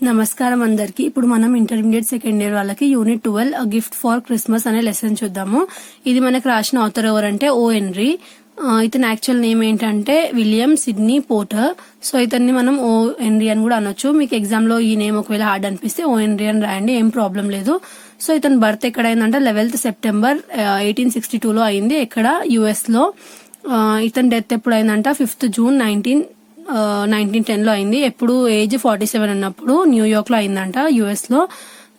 నమస్కారం అందరికి. ఇప్పుడు మనం ఇంటర్మీడియట్ సెకండ్ ఇయర్ వాళ్ళకి యూనిట్ 12 గిఫ్ట్ ఫర్ క్రిస్మస్ అనే లెసన్ చూద్దాము. ఇది మనకు రాసిన ఆథర్ ఎవరంటే ఓ హెన్రీ. ఇతని యాక్చువల్ నేమ్ ఏంటంటే విలియం సిడ్నీ పోర్టర్. సో ఇతన్ని మనం ఓ హెన్రీ అని కూడా అనొచ్చు. మీకు ఎగ్జామ్ లో ఈ నేమ్ ఒకవేళ హార్డ్ అనిపిస్తే ఓ హెన్రీ అని రాయండి, ఏం ప్రాబ్లం లేదు. సో ఇతని బర్త్ ఎక్కడైందంటే 11th సెప్టెంబర్ 1862 లో అయింది, ఎక్కడ యుఎస్ లో. ఇతని డెత్ ఎప్పుడైందంట 5th జూన్ 1910 లో అయింది. ఎప్పుడు ఏజ్ 47 ఉన్నప్పుడు న్యూయార్క్ లో అయిందంట, యుఎస్ లో.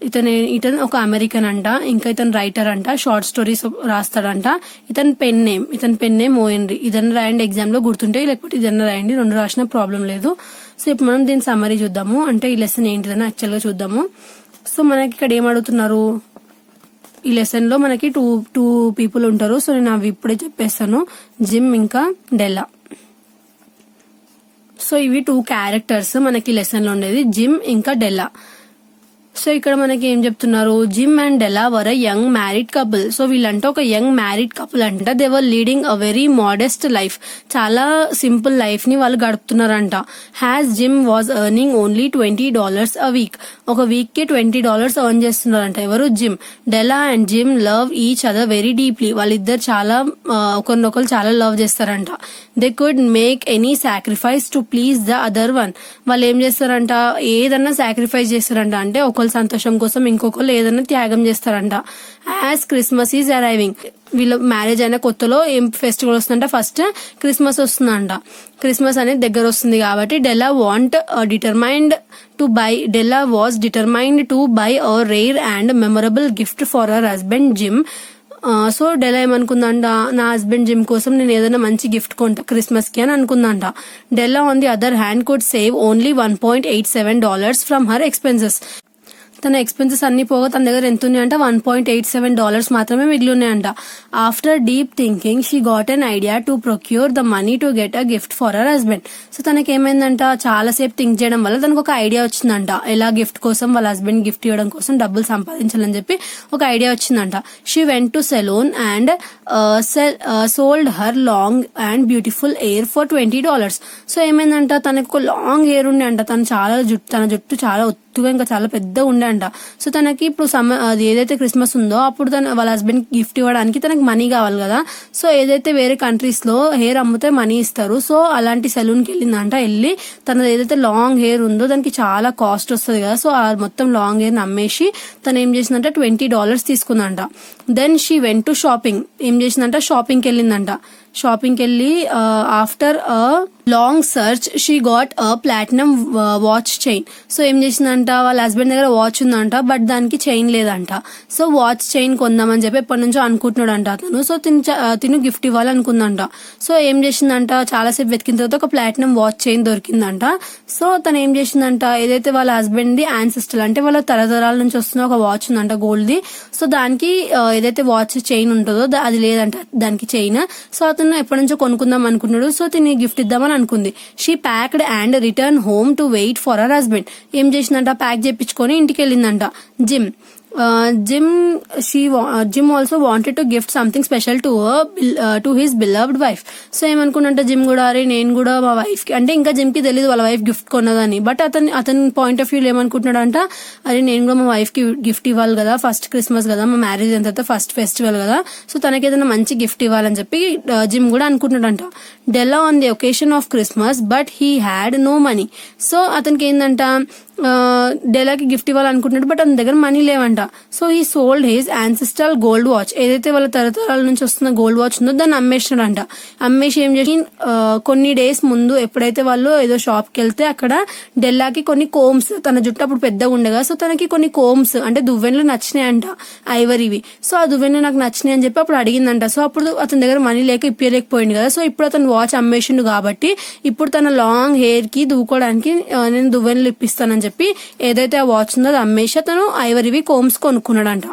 ఇతను ఒక అమెరికన్ అంట. ఇంకా ఇతను రైటర్ అంట, షార్ట్ స్టోరీస్ రాస్తాడంట. ఇతని పెన్ నేమ్ ఓ హెన్రీ. ఇతను రాయండి ఎగ్జామ్ లో గుర్తుంటే, లేకపోతే ఇదన్నా రాయండి, రెండు రాసిన ప్రాబ్లం లేదు. సో ఇప్పుడు మనం దీని సమ్మరీ చూద్దాము, అంటే ఈ లెసన్ ఏంటిదని యాక్చువల్ గా చూద్దాము. సో మనకి ఇక్కడ ఏం అడుగుతున్నారు, ఈ లెసన్ లో మనకి టూ పీపుల్ ఉంటారు. సో నేను అవి ఇప్పుడే చెప్పేస్తాను, జిమ్ ఇంకా డెల్లా. సో ఇవి 2 క్యారెక్టర్స్ మనకి లెసన్ లో ఉండేది, జిమ్ ఇంకా డెల్లా. సో ఇక్కడ మనకి ఏం చెప్తున్నారు, Jim and Della were young married couple. So వీళ్ళంటే ఒక యంగ్ మ్యారీడ్ కపుల్ అంట. They were leading a very modest life. చాలా సింపుల్ లైఫ్ ని వాళ్ళు గడుపుతున్నారంట. Has Jim was earning only $20 a week. ఒక వీక్ కి $20 ఎర్న్ చేస్తున్నారంట. ఎవరు, Jim. Della and Jim love each other very deeply. వాళ్ళిద్దరు చాలా ఒకరినొకరు చాలా లవ్ చేస్తారంట. They could make any sacrifice to please the other one. వాళ్ళు ఏం చేస్తారంట, ఏదన్నా సాక్రిఫైస్ చేస్తారంట. అంటే ఒకరు సంతోషం కోసం ఇంకొకరు ఏదైనా త్యాగం చేస్తారంట. As Christmas is arriving. వీళ్ళ మ్యారేజ్ అయిన కొత్తలో ఏం ఫెస్టివల్ వస్తుందంట, ఫస్ట్ క్రిస్మస్ వస్తుందంట. క్రిస్మస్ అనేది దగ్గర వస్తుంది కాబట్టి Della was determined to buy a rare and memorable gift for her husband Jim. So Della ఏమనుకుందంట, నా హస్బెండ్ జిమ్ కోసం నేను ఏదైనా మంచి గిఫ్ట్ కొంటా క్రిస్మస్ కి అని అనుకుందంట. Della on the other hand could save only $1.87 from her expenses. తన ఎక్స్పెన్సెస్ అన్ని పోగా తన దగ్గర ఎంత ఉంది అంటే $1.87 మాత్రమే మిగిలి ఉన్నాయంట. After deep thinking she got an idea to procure the money to get a gift for her husband. So తనకి ఏమైందంట, చాలాసేపు థింక్ చేయడం వల్ల తనకు ఒక ఐడియా వచ్చిందంట, ఎలా గిఫ్ట్ కోసం వాళ్ళ హస్బెండ్ గిఫ్ట్ ఇవ్వడం కోసం డబ్బులు సంపాదించాలని చెప్పి ఒక ఐడియా వచ్చిందంట. She went to salon and sold her long and beautiful hair for $20. So ఏమైందంట, తనకు ఒక లాంగ్ హెయిర్ ఉండే అంట. తన జుట్టు చాలా ఇంకా చాలా పెద్దగా ఉండే అంట. సో తనకి ఇప్పుడు అది ఏదైతే క్రిస్మస్ ఉందో అప్పుడు వాళ్ళ హస్బెండ్ గిఫ్ట్ ఇవ్వడానికి తనకి మనీ కావాలి కదా. సో ఏదైతే వేరే కంట్రీస్ లో హెయిర్ అమ్మితే మనీ ఇస్తారు, సో అలాంటి సెలూన్ కి వెళ్ళిందంట. వెళ్ళి తన ఏదైతే లాంగ్ హెయిర్ ఉందో దానికి చాలా కాస్ట్ వస్తుంది కదా. సో ఆ మొత్తం లాంగ్ హెయిర్ అమ్మేసి తను ఏం చేసిందంటే $20 తీసుకుందంట. Then she went to shopping. ఏం చేసిందంట, షాపింగ్ కి వెళ్ళిందంట. షాపింగ్ కి వెళ్ళి after a long search she got a platinum watch chain. So ఏం చేసిందంట, వాళ్ళ హస్బెండ్ దగ్గర వాచ్ ఉందంట, బట్ దానికి చైన్ లేదంట. సో వాచ్ చైన్ కొందామని చెప్పి ఎప్పటి నుంచో అనుకుంటున్నాడంట అతను. సో తిను గిఫ్ట్ ఇవ్వాలనుకుందంట. సో ఏం చేసిందంట, చాలాసేపు వెతికిన తర్వాత ఒక ప్లాటినం వాచ్ చైన్ దొరికిందంట. సో తను ఏం చేసిందంట, ఏదైతే వాళ్ళ హస్బెండ్ ది యాన్సిస్టర్ అంటే వాళ్ళ తరతరాల నుంచి వస్తున్న ఒక వాచ్ ఉందంట, గోల్డ్ ది. సో దానికి ఏదైతే వాచ్ చైన్ ఉంటుందో అది లేదంట దానికి చైన్. సో అతను ఎప్పటి నుంచో కొనుక్కుందాం అనుకున్నాడు. సో తిని గిఫ్ట్ ఇద్దామని అనుకుంది. She packed and return home to wait for her husband. ఏం చేసిందంట, ప్యాక్ చేయించుకొని ఇంటికి వెళ్ళిందంట. Jim also wanted to gift something special to his beloved wife. So ఏమనుకున్నంట జిమ్ కూడా, అరే నేను కూడా మా వైఫ్ కి, అంటే ఇంకా జిమ్ కి తెలియదు వాళ్ళ వైఫ్ గిఫ్ట్ కొన్నదని, బట్ అతని పాయింట్ ఆఫ్ వ్యూలో ఏమనుకుంటున్నాడంట, అరే నేను కూడా మా వైఫ్ కి గిఫ్ట్ ఇవ్వాలి కదా, ఫస్ట్ క్రిస్మస్ కదా, మా మ్యారేజ్ అయిన తర్వాత ఫస్ట్ ఫెస్టివల్ కదా, సో తనకి ఏదైనా మంచి గిఫ్ట్ ఇవ్వాలని చెప్పి జిమ్ కూడా అనుకుంటున్నాడంట. Della on the occasion of Christmas but he had no money. So అతనికి ఏంటంట, డెలాకి గిఫ్ట్ ఇవ్వాలనుకుంటున్నాడు, బట్ అతని దగ్గర మనీ లేవంట. సో ఈ sold his ancestral gold watch. ఏదైతే వాళ్ళ తరతరాల నుంచి వస్తున్న గోల్డ్ వాచ్ ఉందో దాన్ని అమ్మేసినాడంట. అమ్మేసి ఏం చేసి కొన్ని డేస్ ముందు ఎప్పుడైతే వాళ్ళు ఏదో షాప్ కి వెళ్తే అక్కడ డెల్లాకి కొన్ని కోమ్స్, తన జుట్టు అప్పుడు పెద్దగా ఉండగా, సో తనకి కొన్ని కోమ్స్ అంటే దువ్వెన్లు నచ్చినాయంట, ఐవరీవి. సో ఆ దువ్వెన్లు నాకు నచ్చినాయి అని చెప్పి అప్పుడు అడిగిందంట. సో అప్పుడు అతని దగ్గర మనీ లేక ఇప్పలేకపోయింది కదా. సో ఇప్పుడు అతను వాచ్ అమ్మేసిండు కాబట్టి ఇప్పుడు తన లాంగ్ హెయిర్ కి దువ్వుకోవడానికి నేను దువ్వెన్లు ఇప్పిస్తానని చెప్పి ఏదైతే ఆ వాచ్ ఉందో అది అమ్మేసి అతను ఐవరీవి కోమ్స్ కొనుక్కున్నాడంట.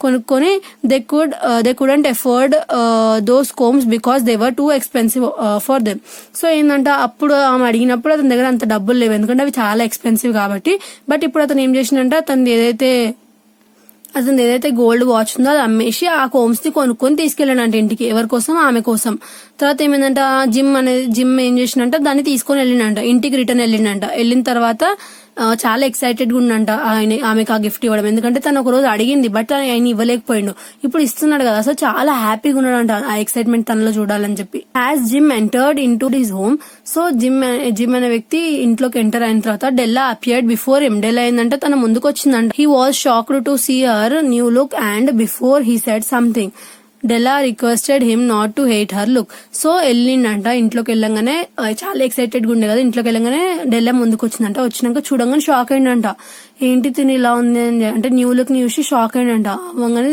కొనుక్కొని they couldn't afford those combs because they were too expensive for them. So ఏంటంట, అప్పుడు ఆమె అడిగినప్పుడు అతని దగ్గర అంత డబ్బులు లేవు, ఎందుకంటే అవి చాలా ఎక్స్పెన్సివ్ కాబట్టి. బట్ ఇప్పుడు అతను ఏం చేసిందంటే, తను ఏదైతే అతను ఏదైతే గోల్డ్ వాచ్ ఉందో అది అమ్మేసి ఆ కోమ్స్ ని కొనుక్కొని తీసుకెళ్ళాడంట ఇంటికి. ఎవరి కోసం? ఆమె కోసం. తర్వాత ఏమైందంట, జిమ్ ఏం చేసిందంట, దాన్ని తీసుకొని వెళ్ళిండంట, ఇంటికి రిటర్న్ వెళ్ళిండంట. వెళ్ళిన తర్వాత చాలా ఎక్సైటెడ్ గా ఉండంట ఆమెకు ఆ గిఫ్ట్ ఇవ్వడం. ఎందుకంటే తను ఒక రోజు అడిగింది, బట్ ఆయన ఇవ్వలేకపోయిండు. ఇప్పుడు ఇస్తున్నాడు కదా, సో చాలా హ్యాపీగా ఉన్నాడంట ఆ ఎక్సైట్మెంట్ తనలో చూడాలని చెప్పి. As Jim entered in to his home, so Jim అనే వ్యక్తి ఇంట్లోకి ఎంటర్ అయిన తర్వాత Della appeared before him. Della ఏంటంటే తన ముందుకు వచ్చిందంట. He was shocked to see her new look and before he said something Della requested him not to hate her look. So వెళ్ళిండంట. ఇంట్లోకి వెళ్ళంగానే చాలా ఎక్సైటెడ్ గా ఉండే కదా, ఇంట్లోకి వెళ్ళంగానే డెల్లా ముందుకు వచ్చిందంట. వచ్చినాక చూడంగానే షాక్ అయిందంట. ఏంటి తిని ఇలా ఉంది అంటే న్యూ లుక్ ని చూసి షాక్ అయిందంట. అవ్వగానే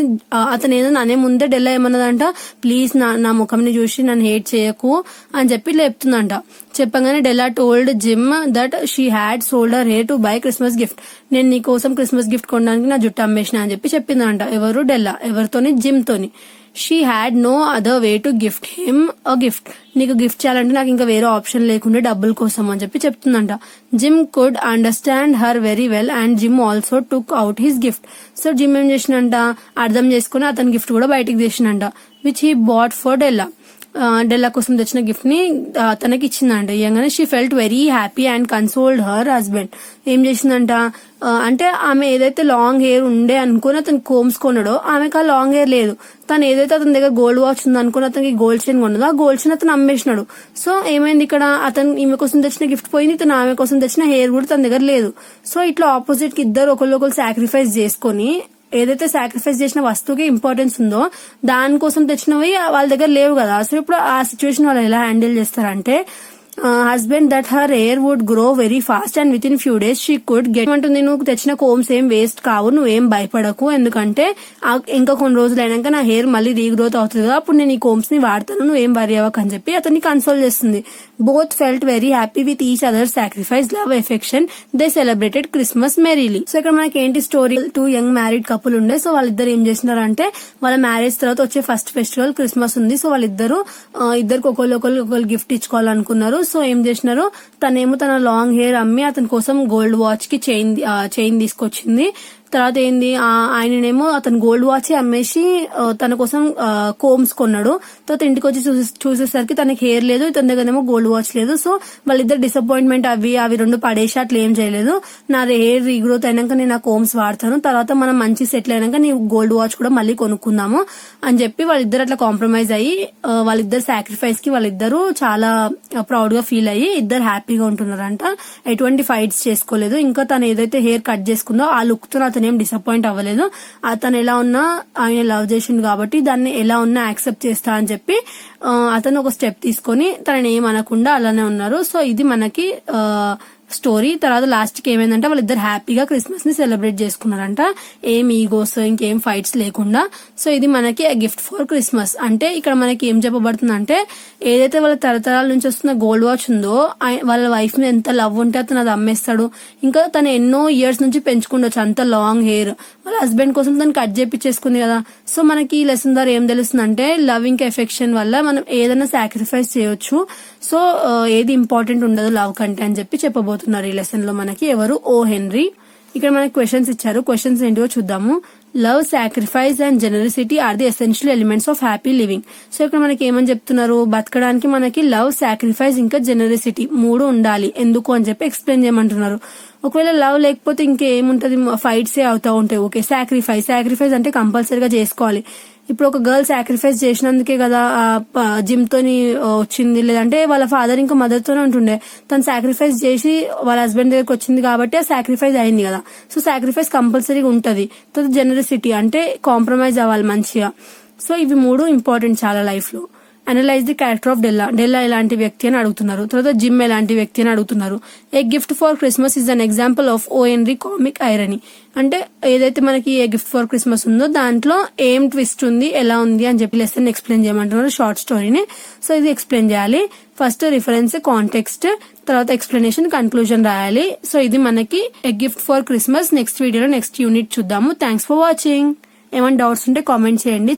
అతను ఏదో అనే ముందే డెల్లా ఏమన్నదంట, ప్లీజ్ నా ముఖంని చూసి నన్ను హేట్ చేయకు అని చెప్పి చెప్తుందంట. చెప్పగానే Della told gym that she had sold her hair to buy Christmas gift. నేను నీ కోసం క్రిస్మస్ గిఫ్ట్ కొనడానికి నా జుట్టు అమ్మేసిన అని చెప్పి చెప్పిందంట. ఎవరు? డెల్లా. ఎవరితోని? జిమ్ తోని. She had no other way to gift him a gift. నీకు గిఫ్ట్ చేయాలంటే నాకు ఇంకా వేరే ఆప్షన్ లేకుండా డబ్బుల కోసం అని చెప్పి చెప్తుందంట. Jim could understand her very well and Jim also took out his gift. So Jim ఏం చేసినంట, అర్థం చేసుకుని అతని గిఫ్ట్ కూడా బయటికి తీసినంట. Which he bought for Della. Della కోసం తెచ్చిన గిఫ్ట్ ని తనకి ఇచ్చిందంట. ఇవ్వగానే she felt very happy and consoled her husband. ఏం చేసిందంట అంటే ఆమె ఏదైతే లాంగ్ హెయిర్ ఉండే అనుకుని అతను కోమ్స్ కొన్నాడో ఆమెకు ఆ లాంగ్ హెయిర్ లేదు. తను ఏదైతే అతని దగ్గర గోల్డ్ వాచ్ ఉంది అనుకుని అతనికి గోల్డ్ చైన్ కొన్నదో ఆ గోల్డ్ చైన్ అతను అమ్మేసినాడు. సో ఏమైంది ఇక్కడ, అతను ఈమె కోసం తెచ్చిన గిఫ్ట్ పోయింది, తను ఆమె కోసం తెచ్చిన హెయిర్ కూడా తన దగ్గర లేదు. సో ఇట్లా ఆపోజిట్ కి ఇద్దరు ఒకళ్ళు సాక్రిఫైస్ చేసుకుని ఏదైతే సాక్రిఫైస్ చేసిన వస్తువుకి ఇంపార్టెన్స్ ఉందో దానికోసం తెచ్చినవి వాళ్ళ దగ్గర లేవు కదా. సో ఇప్పుడు ఆ సిచ్యువేషన్ వాళ్ళు ఎలా హ్యాండిల్ చేస్తారంటే, husband that her hair would grow very fast and within few days she could get అంటుంది. నువ్వు తెచ్చిన కోమ్స్ ఏం వేస్ట్ కావు, నువ్వేం భయపడకు, ఎందుకంటే ఇంకా కొన్ని రోజులు అయినాక నా హెయిర్ మళ్ళీ రీగ్రోత్ అవుతుంది కదా, అప్పుడు నేను ఈ కోమ్స్ ని వాడతాను, నువ్వేం వరీ అవ్వకు అని చెప్పి అతన్ని కన్సోల్ చేస్తుంది. Both felt very happy with each other sacrifice, love, affection. They celebrated Christmas merely. So ఇక్కడ మనకి ఏంటి స్టోరీ, 2 యంగ్ మ్యారీడ్ కపుల్ ఉండే. సో వాళ్ళిద్దరు ఏం చేసినారంటే, వాళ్ళ మ్యారేజ్ తర్వాత వచ్చే ఫస్ట్ ఫెస్టివల్ క్రిస్మస్ ఉంది. సో వాళ్ళిద్దరికి ఒకళ్ళు గిఫ్ట్ ఇచ్చుకోవాలనుకున్నారు. సో ఏం చేసినారు, తనేమో తన లాంగ్ హెయిర్ అమ్మి అతని కోసం గోల్డ్ వాచ్ కి చైన్ తీసుకొచ్చింది. తర్వాత ఏంది, ఆయననేమో అతను గోల్డ్ వాచ్ అమ్మేసి తన కోసం కోమ్స్ కొన్నాడు. తర్వాత ఇంటికి వచ్చి చూసేసరికి తనకి హెయిర్ లేదు, ఇతని దగ్గరేమో గోల్డ్ వాచ్ లేదు. సో వాళ్ళిద్దరు డిసప్పాయింట్మెంట్ అవి రెండు పడేసి అట్లా ఏం చేయలేదు. నా హెయిర్ రీగ్రోత్ అయినాక నేను ఆ కోమ్స్ వాడతాను, తర్వాత మనం మంచి సెటిల్ అయినాక నీ గోల్డ్ వాచ్ కూడా మళ్ళీ కొనుక్కుందాము అని చెప్పి వాళ్ళిద్దరు అట్లా కాంప్రమైజ్ అయ్యి వాళ్ళిద్దరు సాక్రిఫైస్ కి వాళ్ళిద్దరు చాలా ప్రౌడ్ గా ఫీల్ అయ్యి ఇద్దరు హ్యాపీగా ఉంటున్నారంట. ఎటువంటి ఫైట్స్ చేసుకోలేదు. ఇంకా తను ఏదైతే హెయిర్ కట్ చేసుకుందో ఆ లుక్ తో ఏం డిసప్పాయింట్ అవ్వలేదు. అతను ఎలా ఉన్నా ఆయన లవ్ చేసిండు కాబట్టి దాన్ని ఎలా ఉన్నా యాక్సెప్ట్ చేస్తా అని చెప్పి అతను ఒక స్టెప్ తీసుకొని తనని ఏమనకుండా అలానే ఉన్నారు. సో ఇది మనకి స్టోరీ. తర్వాత లాస్ట్ కి ఏమైందంటే వాళ్ళిద్దరు హ్యాపీగా క్రిస్మస్ ని సెలబ్రేట్ చేసుకున్నారంట, ఏం ఈగోస్ ఇంకేం ఫైట్స్ లేకుండా. సో ఇది మనకి గిఫ్ట్ ఫర్ క్రిస్మస్. అంటే ఇక్కడ మనకి ఏం చెప్పబడుతుంది అంటే, ఏదైతే వాళ్ళ తరతరాల నుంచి వస్తున్న గోల్డ్ వాచ్ ఉందో వాళ్ళ వైఫ్ మీద ఎంత లవ్ ఉంటే అతను అది అమ్మేస్తాడు. ఇంకా తను ఎన్నో ఇయర్స్ నుంచి పెంచుకుండొచ్చు అంత లాంగ్ హెయిర్, వాళ్ళ హస్బెండ్ కోసం తను కట్ చేపించేసుకుంది కదా. సో మనకి ఈ లెసన్ ద్వారా ఏం తెలుస్తుంది అంటే, లవ్ ఇంకా ఎఫెక్షన్ వల్ల మనం ఏదైనా సాక్రిఫైస్ చేయొచ్చు. సో ఏది ఇంపార్టెంట్ ఉండదు లవ్ కంటే అని చెప్పి చెప్పబోతున్నారు ఈ లెసన్ లో మనకి. ఎవరు? O Henry. ఇక్కడ మనకి క్వశ్చన్స్ ఇచ్చారు. క్వశ్చన్స్ ఏంటివో చూద్దాము. Love, sacrifice and generosity are the essential elements of happy living. So ఇక్కడ మనకి ఏమని చెప్తున్నారు, బతకడానికి మనకి లవ్, సాక్రిఫైస్ ఇంకా జెనరసిటీ 3 ఉండాలి. ఎందుకు అని చెప్పి ఎక్స్ప్లెయిన్ చేయమంటున్నారు. ఒకవేళ లవ్ లేకపోతే ఇంకేముంటది, ఫైట్స్ అవుతా ఉంటాయి. ఓకే, సాక్రిఫైస్ అంటే కంపల్సరీగా చేసుకోవాలి. ఇప్పుడు ఒక గర్ల్ సాక్రిఫైస్ చేసినందుకే కదా జిమ్ తోని వచ్చింది, లేదంటే వాళ్ళ ఫాదర్ ఇంకా మదర్ తోనే ఉంటుండే. తను సాక్రిఫైస్ చేసి వాళ్ళ హస్బెండ్ దగ్గరకు వచ్చింది కాబట్టి ఆ సాక్రిఫైస్ అయింది కదా. సో సాక్రిఫైస్ కంపల్సరీగా ఉంటది. తర్వాత జెనరసిటీ అంటే కాంప్రమైజ్ అవ్వాలి మంచిగా. సో ఇవి 3 ఇంపార్టెంట్ చాలా లైఫ్ లో. Analyse the character of Della ఎలాంటి వ్యక్తి అని అడుగుతున్నారు. తర్వాత జిమ్ ఎలాంటి వ్యక్తి అని అడుగుతున్నారు. A gift for Christmas is an example of O Henry comic irony. అంటే ఏదైతే మనకి ఏ గిఫ్ట్ ఫర్ క్రిస్మస్ ఉందో దాంట్లో ఏం ట్విస్ట్ ఉంది, ఎలా ఉంది అని చెప్పి లెసన్ ఎక్స్ప్లెయిన్ చేయమంటున్నారు, షార్ట్ స్టోరీని. సో ఇది ఎక్స్ప్లెయిన్ చేయాలి. ఫస్ట్ రిఫరెన్స్, కాంటెక్స్ట్, తర్వాత ఎక్స్ప్లెనేషన్, కన్క్లూజన్ రాయాలి. సో ఇది మనకి ఏ గిఫ్ట్ ఫర్ క్రిస్మస్. నెక్స్ట్ వీడియోలో నెక్స్ట్ యూనిట్ చూద్దాము. Thanks for watching. ఏమైనా డౌట్స్ ఉంటే కామెంట్ చేయండి.